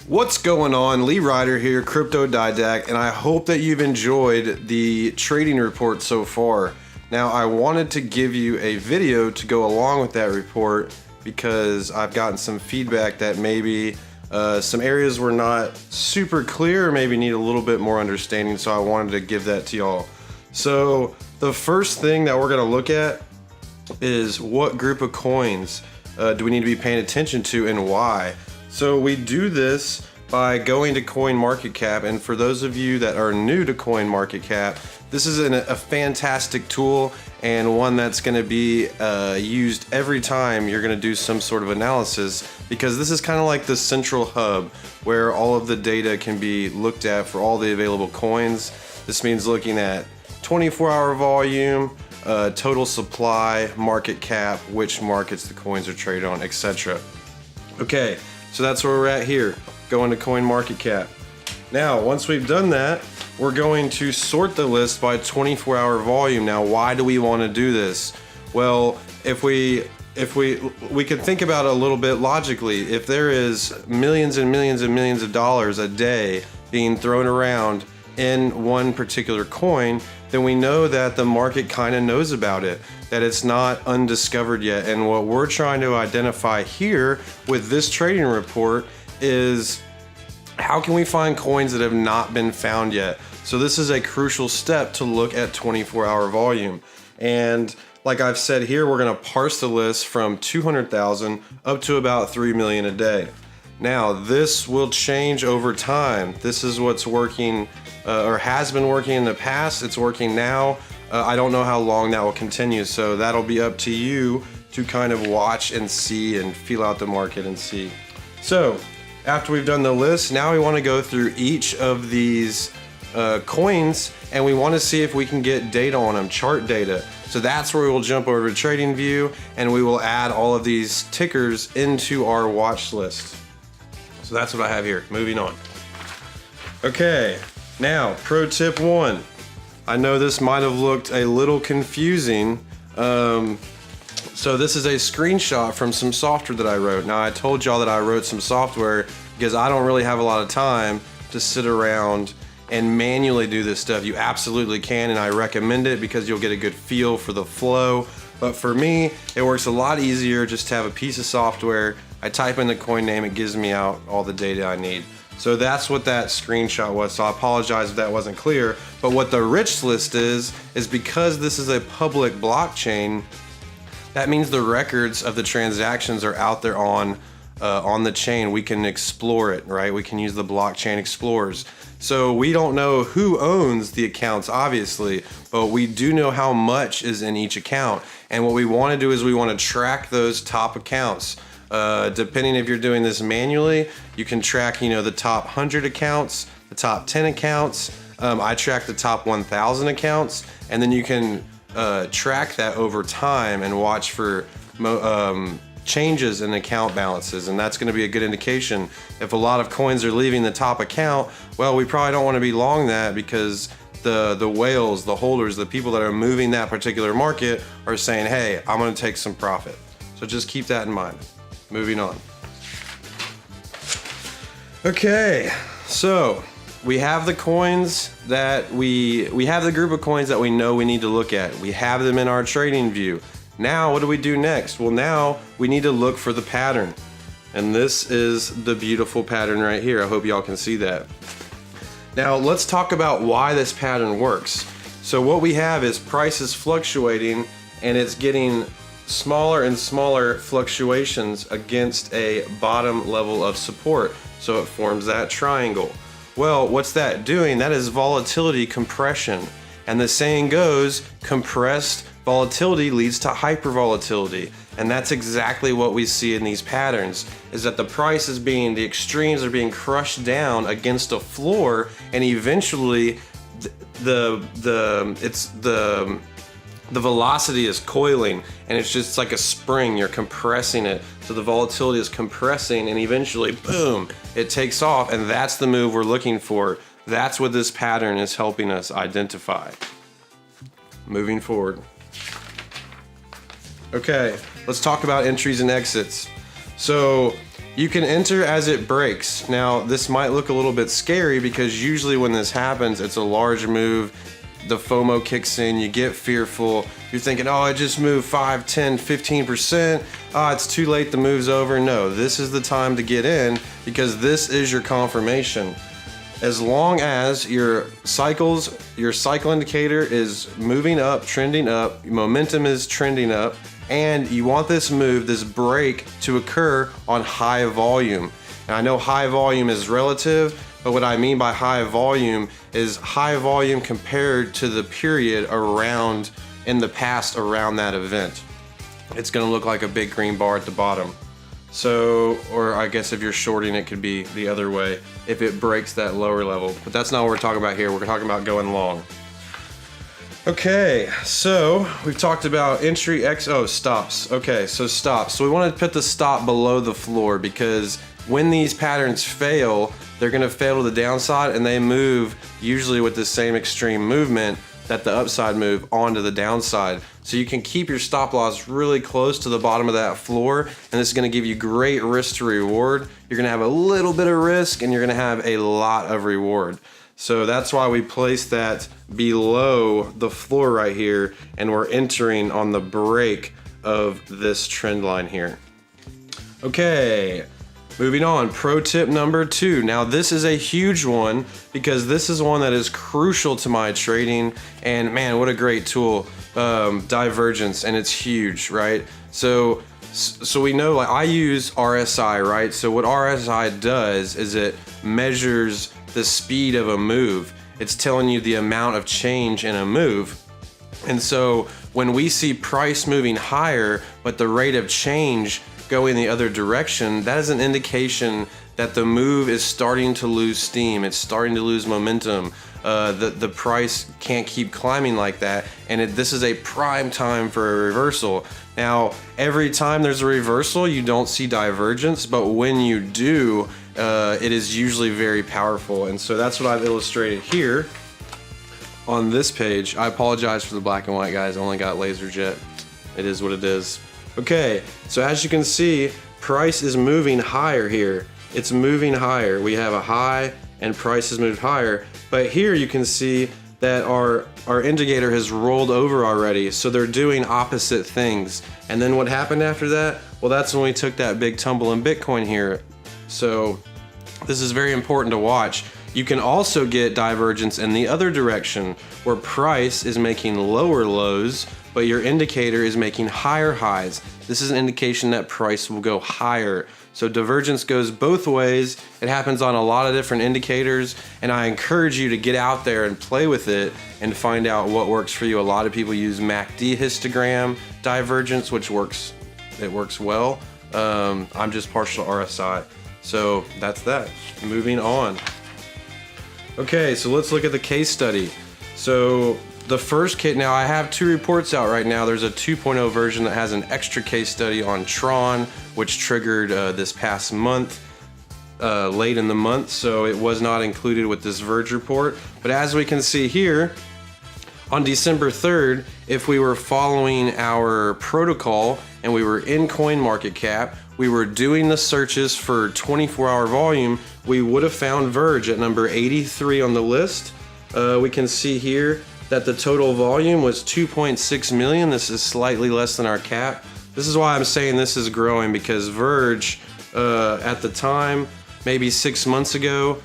What's going on? Lee Ryder here, Crypto Didact, and I hope that you've enjoyed the trading report so far. Now, I wanted to give you a video to go along with that report because I've gotten some feedback that maybe some areas were not super clear or maybe need a little bit more understanding, so I wanted to give that to y'all. So the first thing that we're going to look at is what group of coins do we need to be paying attention to and why. So we do this by going to CoinMarketCap, and for those of you that are new to CoinMarketCap, this is a fantastic tool and one that's going to be used every time you're going to do some sort of analysis, because this is kind of like the central hub where all of the data can be looked at for all the available coins. This means looking at 24-hour volume, total supply, market cap, which markets the coins are traded on, etc. Okay, so that's where we're at here, going to CoinMarketCap. Now, once we've done that, we're going to sort the list by 24-hour volume. Now, why do we want to do this? Well, if we can think about it a little bit logically. If there is millions and millions and millions of dollars a day being thrown around in one particular coin, then we know that the market kind of knows about it, that it's not undiscovered yet. And what we're trying to identify here with this trading report is how can we find coins that have not been found yet? So this is a crucial step to look at 24-hour volume. And like I've said here, we're gonna parse the list from 200,000 up to about 3 million a day. Now, this will change over time. This is what's working or has been working in the past. It's working now. I don't know how long that will continue, so that'll be up to you to kind of watch and see and feel out the market and see. So after we've done the list, now we want to go through each of these coins, and we want to see if we can get data on them, chart data. So that's where we will jump over to TradingView, and we will add all of these tickers into our watch list. So that's what I have here. Moving on. Okay, now pro tip 1. I know this might have looked a little confusing. So this is a screenshot from some software that I wrote. Now, I told y'all that I wrote some software because I don't really have a lot of time to sit around and manually do this stuff. You absolutely can, and I recommend it because you'll get a good feel for the flow. But for me, it works a lot easier just to have a piece of software. I type in the coin name, it gives me out all the data I need. So that's what that screenshot was. So I apologize if that wasn't clear. But what the rich list is because this is a public blockchain, that means the records of the transactions are out there on the chain. We can explore it, right? We can use the blockchain explorers. So we don't know who owns the accounts, obviously, but we do know how much is in each account. And what we want to do is we want to track those top accounts. Depending if you're doing this manually, you can track, the top 100 accounts, the top 10 accounts. I track the top 1,000 accounts, and then you can track that over time and watch for changes in account balances, and that's going to be a good indication. If a lot of coins are leaving the top account, well, we probably don't want to be long that, because the whales, the holders, the people that are moving that particular market are saying, hey, I'm going to take some profit. So just keep that in mind. Moving on. Okay, so we have the coins that we have the group of coins that we know we need to look at. We have them in our trading view. Now, what do we do next? Well, now we need to look for the pattern. And this is the beautiful pattern right here. I hope y'all can see that. Now, let's talk about why this pattern works. So what we have is prices fluctuating, and it's getting smaller and smaller fluctuations against a bottom level of support. So it forms that triangle. Well, what's that doing? That is volatility compression. And the saying goes, compressed volatility leads to hypervolatility. And that's exactly what we see in these patterns, is that the price is the extremes are being crushed down against a floor, and eventually the velocity is coiling, and it's just like a spring. You're compressing it, so the volatility is compressing, and eventually, boom, it takes off, and that's the move we're looking for. That's what this pattern is helping us identify. Moving forward. Okay, let's talk about entries and exits. So You can enter as it breaks. Now, this might look a little bit scary because usually when this happens, it's a large move. The FOMO kicks in, you get fearful. You're thinking, oh, I just moved 5, 10, 15%. Ah, it's too late, the move's over. No, this is the time to get in because this is your confirmation. As long as your cycle indicator is moving up, trending up, momentum is trending up, and you want this move, this break to occur on high volume. Now I know high volume is relative, but what I mean by high volume is high volume compared to the period around in the past around that event. It's gonna look like a big green bar at the bottom. So, or I guess if you're shorting, it could be the other way if it breaks that lower level, but that's not what we're talking about here. We're talking about going long. Okay, so we've talked about entry, stops. Okay, so stops. So we want to put the stop below the floor because when these patterns fail, they're going to fail to the downside and they move usually with the same extreme movement that the upside move onto the downside. So you can keep your stop loss really close to the bottom of that floor, and this is going to give you great risk to reward. You're going to have a little bit of risk and you're going to have a lot of reward. So that's why we place that below the floor right here, and we're entering on the break of this trend line here. Okay, moving on, pro tip number 2. Now this is a huge one because this is one that is crucial to my trading, and man, what a great tool. Divergence, and it's huge, right? So we know, like, I use RSI, right? So what RSI does is it measures the speed of a move. It's telling you the amount of change in a move. And so when we see price moving higher, but the rate of change going the other direction, that is an indication that the move is starting to lose steam. It's starting to lose momentum. The price can't keep climbing like that, and this is a prime time for a reversal. Now, every time there's a reversal, you don't see divergence, but when you do, it is usually very powerful. And so that's what I've illustrated here on this page. I apologize for the black and white, guys. I only got LaserJet. It is what it is. Okay, so as you can see, price is moving higher here. It's moving higher. We have a high and price has moved higher, but here you can see that our indicator has rolled over already, so they're doing opposite things. And then what happened after that? Well, that's when we took that big tumble in Bitcoin here. So this is very important to watch. You can also get divergence in the other direction, where price is making lower lows, but your indicator is making higher highs. This is an indication that price will go higher. So divergence goes both ways. It happens on a lot of different indicators, and I encourage you to get out there and play with it and find out what works for you. A lot of people use MACD histogram divergence, which works well. I'm just partial to RSI. So that's that. Moving on. Okay, so let's look at the case study. So the first case, now I have 2 reports out right now. There's a 2.0 version that has an extra case study on Tron, which triggered this past month, late in the month, so it was not included with this Verge report. But as we can see here, on December 3rd, if we were following our protocol and we were in CoinMarketCap, we were doing the searches for 24-hour volume, we would have found Verge at number 83 on the list. We can see here that the total volume was 2.6 million. This is slightly less than our cap. This is why I'm saying this is growing, because Verge, at the time, maybe 6 months ago,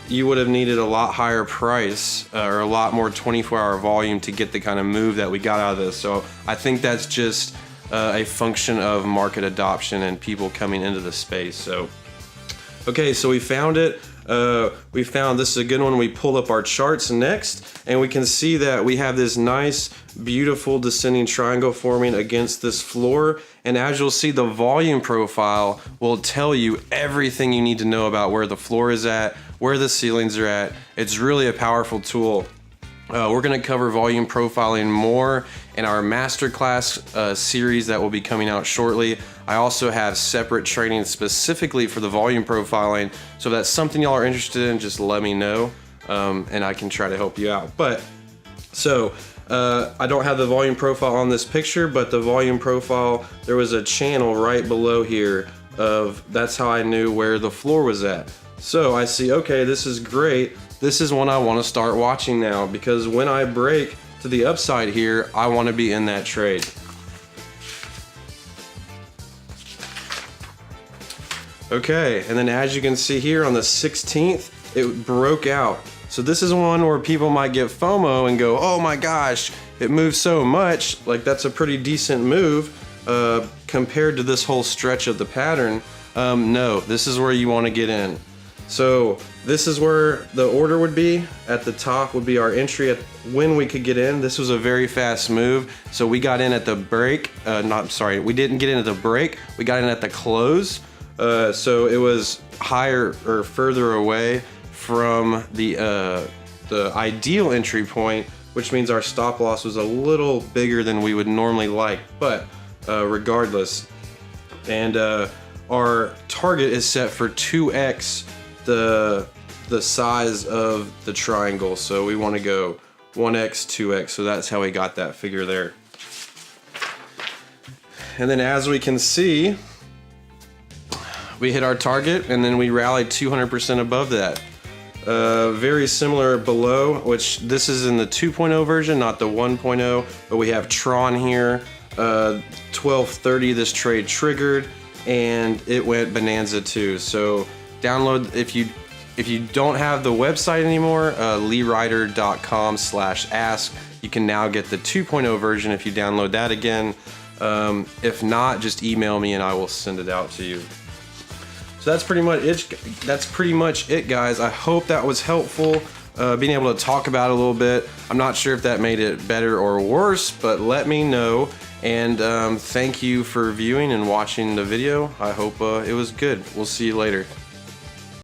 you would have needed a lot higher price or a lot more 24-hour volume to get the kind of move that we got out of this. So I think that's just a function of market adoption and people coming into the space. So, okay, so we found it. We found this is a good one. We pulled up our charts next, and we can see that we have this nice, beautiful descending triangle forming against this floor. And as you'll see, the volume profile will tell you everything you need to know about where the floor is at, where the ceilings are at. It's really a powerful tool. We're going to cover volume profiling more in our masterclass series that will be coming out shortly. I also have separate training specifically for the volume profiling. So if that's something y'all are interested in, just let me know, and I can try to help you out. But so I don't have the volume profile on this picture, but the volume profile, there was a channel right below here that's how I knew where the floor was at. So I see, okay, this is great. This is one I want to start watching now, because when I break to the upside here, I want to be in that trade. Okay, and then as you can see here on the 16th, it broke out. So this is one where people might get FOMO and go, oh my gosh, it moved so much. Like, that's a pretty decent move compared to this whole stretch of the pattern. No, this is where you want to get in. So this is where the order would be. At the top would be our entry at when we could get in. This was a very fast move. So we got in at the break. We didn't get in at the break. We got in at the close. So it was higher or further away from the ideal entry point, which means our stop loss was a little bigger than we would normally like, but regardless. And our target is set for 2x the size of the triangle. So we want to go 1x, 2x. So that's how we got that figure there. And then as we can see, we hit our target and then we rallied 200% above that. Very similar below, which this is in the 2.0 version, not the 1.0, but we have Tron here. 12:30 this trade triggered and it went bonanza too. So download, if you don't have the website anymore, leeryder.com/ask, you can now get the 2.0 version if you download that again. If not, just email me and I will send it out to you. So that's pretty much it, guys. I hope that was helpful, being able to talk about it a little bit. I'm not sure if that made it better or worse, but let me know. And thank you for viewing and watching the video. I hope it was good. We'll see you later.